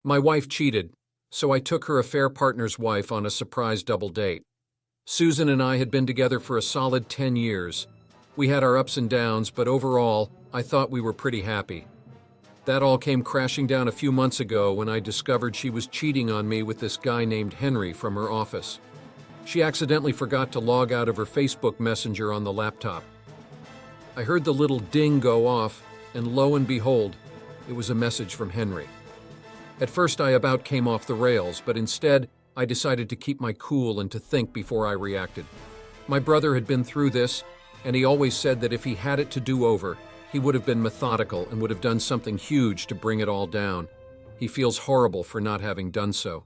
My wife cheated, so I took her affair partner's wife on a surprise double date. Susan and I had been together for a solid 10 years. We had our ups and downs, but overall, I thought we were pretty happy. That all came crashing down a few months ago when I discovered she was cheating on me with this guy named Henry from her office. She accidentally forgot to log out of her Facebook Messenger on the laptop. I heard the little ding go off, and lo and behold, it was a message from Henry. At first I about came off the rails, but instead I decided to keep my cool and to think before I reacted. My brother had been through this, and he always said that if he had it to do over, he would have been methodical and would have done something huge to bring it all down. He feels horrible for not having done so.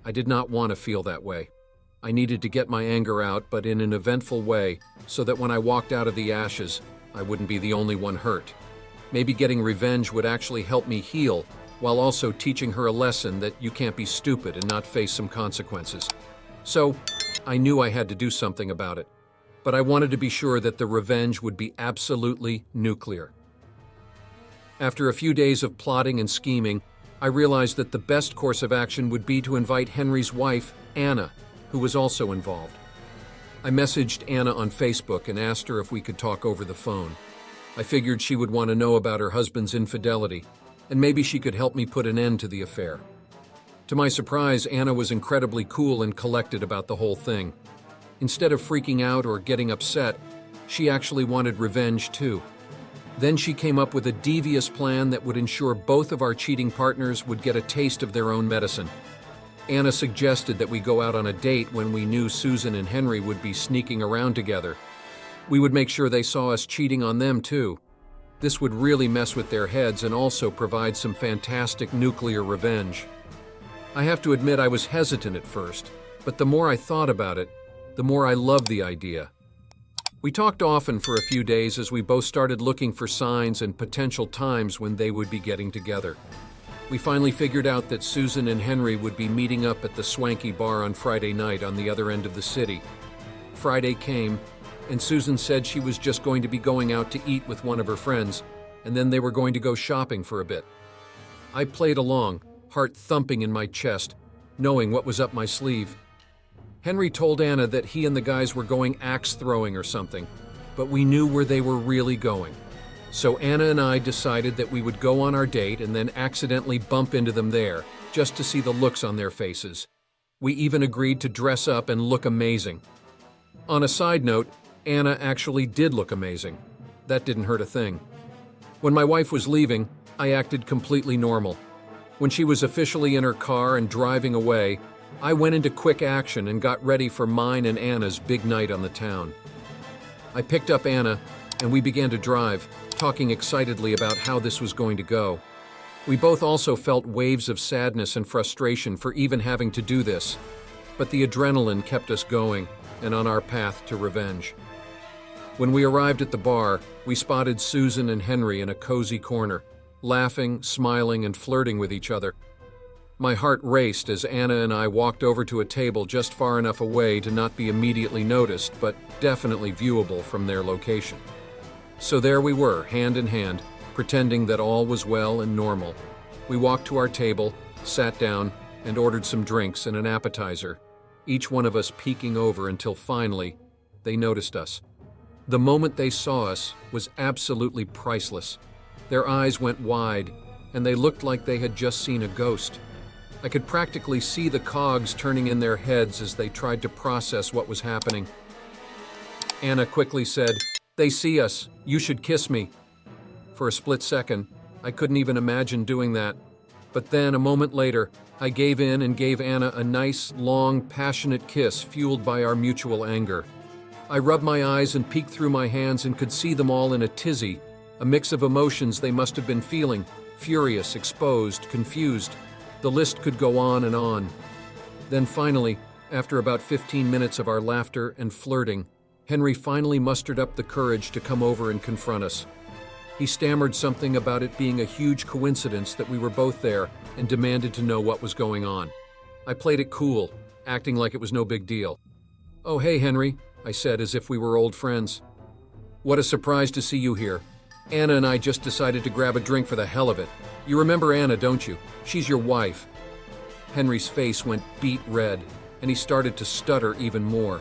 I did not want to feel that way. I needed to get my anger out, but in an eventful way, so that when I walked out of the ashes, I wouldn't be the only one hurt. Maybe getting revenge would actually help me heal, while also teaching her a lesson that you can't be stupid and not face some consequences. So, I knew I had to do something about it, but I wanted to be sure that the revenge would be absolutely nuclear. After a few days of plotting and scheming, I realized that the best course of action would be to invite Henry's wife, Anna, who was also involved. I messaged Anna on Facebook and asked her if we could talk over the phone. I figured she would want to know about her husband's infidelity, and maybe she could help me put an end to the affair. To my surprise, Anna was incredibly cool and collected about the whole thing. Instead of freaking out or getting upset, she actually wanted revenge too. Then she came up with a devious plan that would ensure both of our cheating partners would get a taste of their own medicine. Anna suggested that we go out on a date when we knew Susan and Henry would be sneaking around together. We would make sure they saw us cheating on them too. This would really mess with their heads and also provide some fantastic nuclear revenge. I have to admit I was hesitant at first, but the more I thought about it, the more I loved the idea. We talked often for a few days as we both started looking for signs and potential times when they would be getting together. We finally figured out that Susan and Henry would be meeting up at the swanky bar on Friday night on the other end of the city. Friday came, and Susan said she was just going to be going out to eat with one of her friends, and then they were going to go shopping for a bit. I played along, heart thumping in my chest, knowing what was up my sleeve. Henry told Anna that he and the guys were going axe throwing or something, but we knew where they were really going. So Anna and I decided that we would go on our date and then accidentally bump into them there, just to see the looks on their faces. We even agreed to dress up and look amazing. On a side note, Anna actually did look amazing. That didn't hurt a thing. When my wife was leaving, I acted completely normal. When she was officially in her car and driving away, I went into quick action and got ready for mine and Anna's big night on the town. I picked up Anna, and we began to drive, talking excitedly about how this was going to go. We both also felt waves of sadness and frustration for even having to do this, but the adrenaline kept us going and on our path to revenge. When we arrived at the bar, we spotted Susan and Henry in a cozy corner, laughing, smiling, and flirting with each other. My heart raced as Anna and I walked over to a table just far enough away to not be immediately noticed, but definitely viewable from their location. So there we were, hand in hand, pretending that all was well and normal. We walked to our table, sat down, and ordered some drinks and an appetizer, each one of us peeking over until finally, they noticed us. The moment they saw us was absolutely priceless. Their eyes went wide, and they looked like they had just seen a ghost. I could practically see the cogs turning in their heads as they tried to process what was happening. Anna quickly said, "They see us. You should kiss me." For a split second, I couldn't even imagine doing that. But then, a moment later, I gave in and gave Anna a nice, long, passionate kiss fueled by our mutual anger. I rubbed my eyes and peeked through my hands and could see them all in a tizzy, a mix of emotions they must have been feeling, furious, exposed, confused. The list could go on and on. Then finally, after about 15 minutes of our laughter and flirting, Henry finally mustered up the courage to come over and confront us. He stammered something about it being a huge coincidence that we were both there and demanded to know what was going on. I played it cool, acting like it was no big deal. "Oh, hey, Henry," I said as if we were old friends. "What a surprise to see you here. Anna and I just decided to grab a drink for the hell of it. You remember Anna, don't you? She's your wife." Henry's face went beet red, and he started to stutter even more.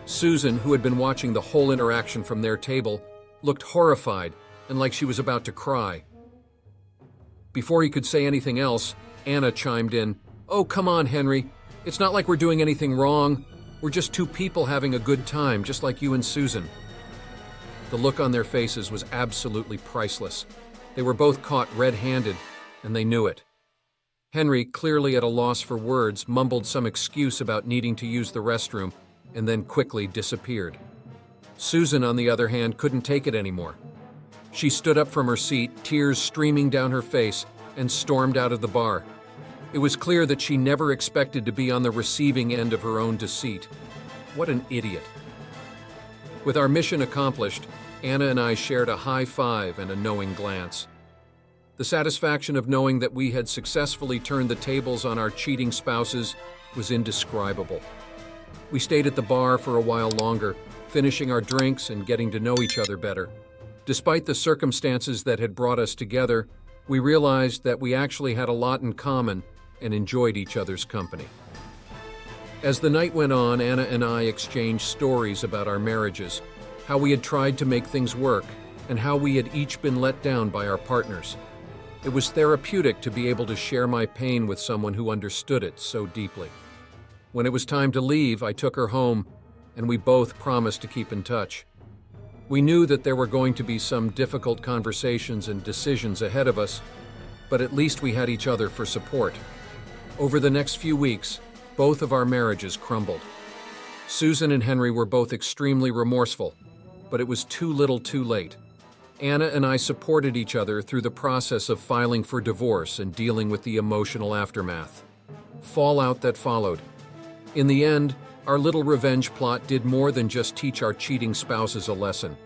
Susan, who had been watching the whole interaction from their table, looked horrified and like she was about to cry. Before he could say anything else, Anna chimed in. "Oh, come on, Henry. It's not like we're doing anything wrong. We're just two people having a good time, just like you and Susan." The look on their faces was absolutely priceless. They were both caught red-handed, and they knew it. Henry, clearly at a loss for words, mumbled some excuse about needing to use the restroom, and then quickly disappeared. Susan, on the other hand, couldn't take it anymore. She stood up from her seat, tears streaming down her face, and stormed out of the bar. It was clear that she never expected to be on the receiving end of her own deceit. What an idiot. With our mission accomplished, Anna and I shared a high five and a knowing glance. The satisfaction of knowing that we had successfully turned the tables on our cheating spouses was indescribable. We stayed at the bar for a while longer, finishing our drinks and getting to know each other better. Despite the circumstances that had brought us together, we realized that we actually had a lot in common and enjoyed each other's company. As the night went on, Anna and I exchanged stories about our marriages, how we had tried to make things work, and how we had each been let down by our partners. It was therapeutic to be able to share my pain with someone who understood it so deeply. When it was time to leave, I took her home, and we both promised to keep in touch. We knew that there were going to be some difficult conversations and decisions ahead of us, but at least we had each other for support. Over the next few weeks, both of our marriages crumbled. Susan and Henry were both extremely remorseful, but it was too little too late. Anna and I supported each other through the process of filing for divorce and dealing with the emotional aftermath. Fallout that followed. In the end, our little revenge plot did more than just teach our cheating spouses a lesson.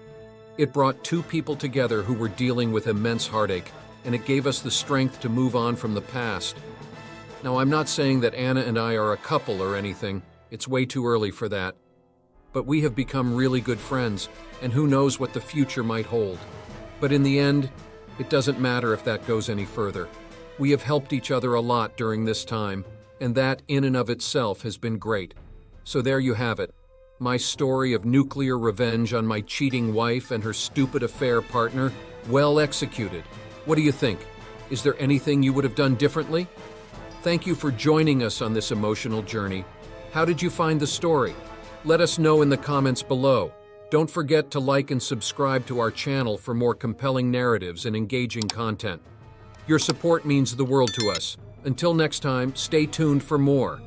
It brought two people together who were dealing with immense heartache, and it gave us the strength to move on from the past. Now, I'm not saying that Anna and I are a couple or anything. It's way too early for that. But we have become really good friends, and who knows what the future might hold. But in the end, it doesn't matter if that goes any further. We have helped each other a lot during this time, and that in and of itself has been great. So there you have it. My story of nuclear revenge on my cheating wife and her stupid affair partner, well executed. What do you think? Is there anything you would have done differently? Thank you for joining us on this emotional journey. How did you find the story? Let us know in the comments below. Don't forget to like and subscribe to our channel for more compelling narratives and engaging content. Your support means the world to us. Until next time, stay tuned for more.